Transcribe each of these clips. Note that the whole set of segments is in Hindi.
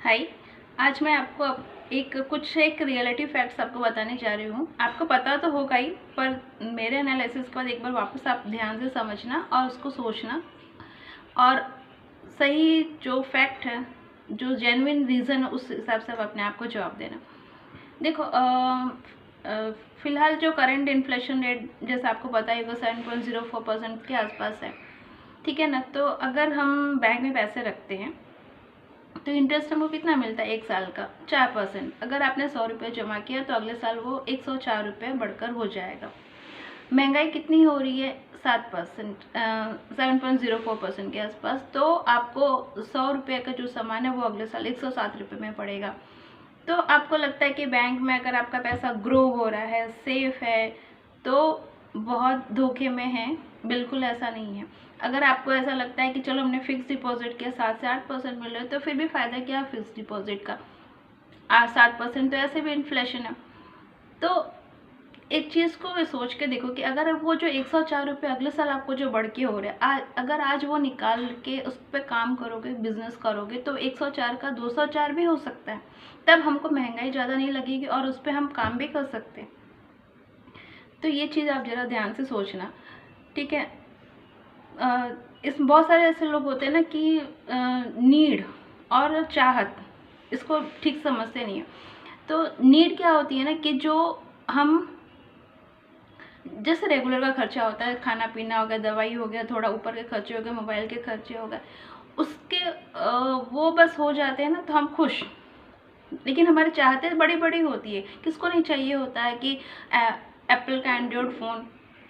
हाय। आज मैं आपको एक रियलिटी फैक्ट्स आपको बताने जा रही हूँ। आपको पता तो होगा ही, पर मेरे एनालिसिस के बाद एक बार वापस आप ध्यान से समझना और उसको सोचना, और सही जो फैक्ट है, जो जेन्युइन रीज़न है, उस हिसाब से आप अपने आप को जवाब देना। देखो, फ़िलहाल जो करंट इन्फ्लेशन रेट जैसा आपको पता ही होगा 7.04% के आसपास है, ठीक है ना। तो अगर हम बैंक में पैसे रखते हैं तो इंटरेस्ट हमको कितना मिलता है, 1 साल का 4%। अगर आपने 100 रुपये जमा किया तो अगले साल वो 104 रुपये बढ़कर हो जाएगा। महंगाई कितनी हो रही है, 7%, 7.04% के आसपास। तो आपको 100 रुपये का जो सामान है वो अगले साल 107 रुपये में पड़ेगा। तो आपको लगता है कि बैंक में अगर आपका पैसा ग्रो हो रहा है, सेफ है, तो बहुत धोखे में है। बिल्कुल ऐसा नहीं है। अगर आपको ऐसा लगता है कि चलो हमने फिक्स डिपॉजिट किया 7 से 8% मिल रहा है, तो फिर भी फ़ायदा क्या फिक्स डिपॉजिट का। 7% तो ऐसे भी इन्फ्लेशन है। तो एक चीज़ को सोच के देखो कि अगर वो जो 104 रुपये अगले साल आपको जो बढ़ के हो रहा है, अगर आज वो निकाल के उस पर काम करोगे, बिजनेस करोगे, तो 104 का 204 भी हो सकता है। तब हमको महंगाई ज़्यादा नहीं लगेगी और उस पर हम काम भी कर सकते हैं। तो ये चीज़ आप ज़रा ध्यान से सोचना, ठीक है। इस बहुत सारे ऐसे लोग होते हैं ना कि नीड और चाहत इसको ठीक समझते नहीं है। तो नीड क्या होती है ना कि जो हम जैसे रेगुलर का खर्चा होता है, खाना पीना हो गया, दवाई हो गया, थोड़ा ऊपर के खर्चे हो गए, मोबाइल के खर्चे हो गए, उसके वो बस हो जाते हैं ना तो हम खुश। लेकिन हमारी चाहतें बड़ी बड़ी होती है। किसको नहीं चाहिए होता है कि एप्पल का एंड्रॉयड फ़ोन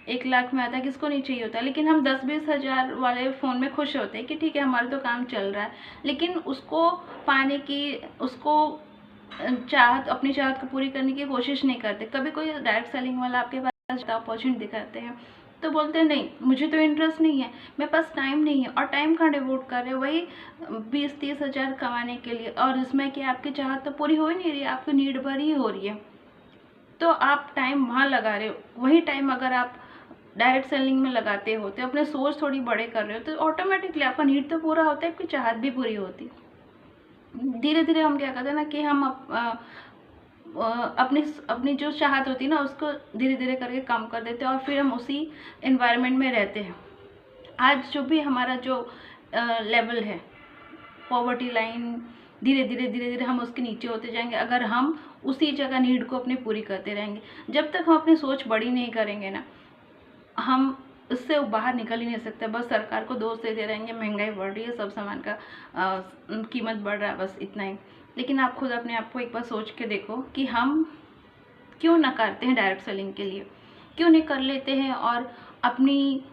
1 लाख में आता है, किसको नहीं चाहिए होता। लेकिन हम 10-20 हज़ार वाले फ़ोन में खुश होते हैं कि ठीक है, हमारा तो काम चल रहा है। लेकिन उसको पाने की, उसको अपनी चाहत को पूरी करने की कोशिश नहीं करते। कभी कोई डायरेक्ट सेलिंग वाला आपके पास अपॉर्चुनिटी दिखाते हैं तो बोलते हैं नहीं, मुझे तो इंटरेस्ट नहीं है, मेरे पास टाइम नहीं है। और टाइम कहाँ डिवोट कर रहे हैं, वही 20-30 हज़ार कमाने के लिए, और इसमें कि आपकी चाहत तो पूरी हो ही नहीं रही है, आपकी नीड भर ही हो रही है। तो आप टाइम वहाँ लगा रहे हो। वही टाइम अगर आप डायरेक्ट सेलिंग में लगाते हो तो अपने सोच थोड़ी बड़े कर रहे हो, तो ऑटोमेटिकली आपका नीड तो पूरा होता है, आपकी चाहत भी पूरी होती। धीरे धीरे हम क्या करते हैं ना कि हम अपनी अपनी जो चाहत होती है ना उसको धीरे धीरे करके कम कर देते हैं, और फिर हम उसी एनवायरनमेंट में रहते हैं। आज जो भी हमारा जो लेवल है, पॉवर्टी लाइन, धीरे धीरे हम उसके नीचे होते जाएंगे अगर हम उसी जगह नीड को अपनी पूरी करते रहेंगे। जब तक हम अपनी सोच बड़ी नहीं करेंगे ना, हम इससे बाहर निकल ही नहीं सकते। बस सरकार को दोष देते रहेंगे, महंगाई बढ़ रही है, सब सामान का कीमत बढ़ रहा है, बस इतना ही। लेकिन आप खुद अपने आप को एक बार सोच के देखो कि हम क्यों ना करते हैं डायरेक्ट सेलिंग के लिए, क्यों नहीं कर लेते हैं और अपनी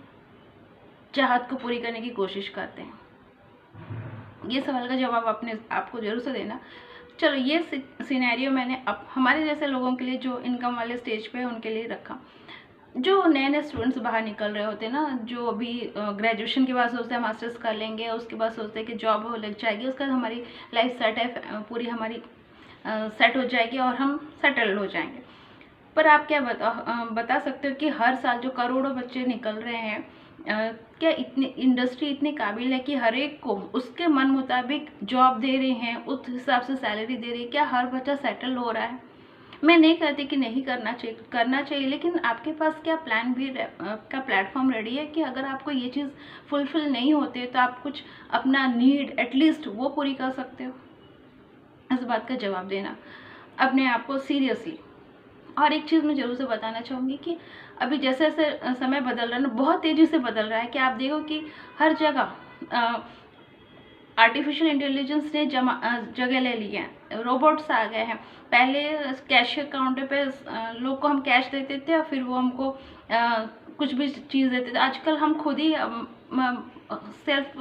चाहत को पूरी करने की कोशिश करते हैं। ये सवाल का जवाब अपने आपको जरूर से देना। चलो, ये सिनेरियो मैंने अब हमारे जैसे लोगों के लिए, जो इनकम वाले स्टेज पे है, उनके लिए रखा। जो नए नए स्टूडेंट्स बाहर निकल रहे होते हैं ना, जो अभी ग्रेजुएशन के बाद सोचते हैं मास्टर्स कर लेंगे, उसके बाद सोचते हैं कि जॉब हो लग जाएगी, उसका हमारी लाइफ सेट है, पूरी हमारी सेट हो जाएगी और हम सेटल्ड हो जाएंगे। पर आप क्या बता सकते हो कि हर साल जो करोड़ों बच्चे निकल रहे हैं, क्या इतनी इंडस्ट्री इतनी काबिल है कि हर एक को उसके मन मुताबिक जॉब दे रहे हैं, उस हिसाब से सैलरी दे रही है? क्या हर बच्चा सेटल हो रहा है? मैं नहीं कहती कि नहीं करना चाहिए, लेकिन आपके पास क्या प्लान भी का प्लेटफॉर्म रेडी है कि अगर आपको ये चीज़ फुलफिल नहीं होती तो आप कुछ अपना नीड एटलीस्ट वो पूरी कर सकते हो? इस बात का जवाब देना अपने आप को सीरियसली। और एक चीज़ मैं ज़रूर से बताना चाहूँगी कि अभी जैसे जैसे समय बदल रहा है ना, बहुत तेज़ी से बदल रहा है, कि आप देखो कि हर जगह आर्टिफिशियल इंटेलिजेंस ने जगह ले ली है, रोबोट्स आ गए हैं। पहले कैशियर काउंटर पे लोग को हम कैश देते थे और फिर वो हमको कुछ भी चीज़ देते थे। आजकल हम खुद ही सेल्फ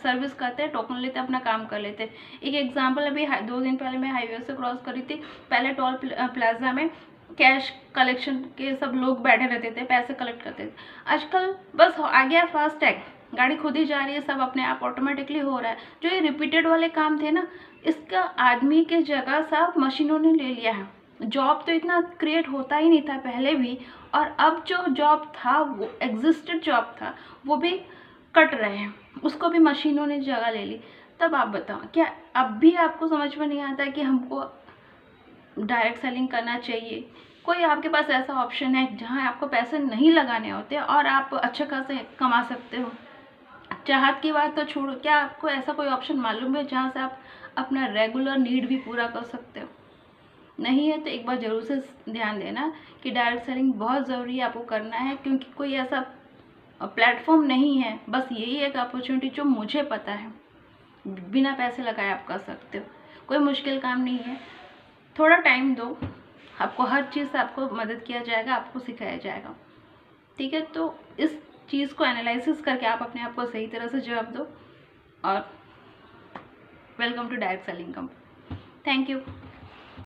सर्विस करते हैं, टोकन लेते हैं, अपना काम कर लेते हैं। एक एग्जांपल, अभी 2 दिन पहले मैं हाईवे से क्रॉस करी थी। पहले टोल प्लाजा में कैश कलेक्शन के सब लोग बैठे रहते थे, पैसे कलेक्ट करते थे। आजकल बस आ गया फास्टैग, गाड़ी खुद ही जा रही है, सब अपने आप ऑटोमेटिकली हो रहा है। जो ये रिपीटेड वाले काम थे ना, इसका आदमी के जगह सब मशीनों ने ले लिया है। जॉब तो इतना क्रिएट होता ही नहीं था पहले भी, और अब जो जॉब था, वो एग्जिस्टेड जॉब था, वो भी कट रहे हैं, उसको भी मशीनों ने जगह ले ली। तब आप बताओ, क्या अब भी आपको समझ में नहीं आता कि हमको डायरेक्ट सेलिंग करना चाहिए? कोई आपके पास ऐसा ऑप्शन है जहां आपको पैसे नहीं लगाने होते और आप अच्छा खासा कमा सकते हो? चाहत की बात तो छोड़ो, क्या आपको ऐसा कोई ऑप्शन मालूम है जहाँ से आप अपना रेगुलर नीड भी पूरा कर सकते हो? नहीं है तो एक बार ज़रूर से ध्यान देना कि डायरेक्ट सेलिंग बहुत ज़रूरी है, आपको करना है, क्योंकि कोई ऐसा प्लेटफॉर्म नहीं है, बस यही एक अपॉर्चुनिटी जो मुझे पता है, बिना पैसे लगाए आप कर सकते हो। कोई मुश्किल काम नहीं है, थोड़ा टाइम दो, आपको हर चीज़ से आपको मदद किया जाएगा, आपको सिखाया जाएगा, ठीक है? तो इस चीज़ को एनालिसिस करके आप अपने आप को सही तरह से जवाब दो। और welcome to direct selling company. Thank you.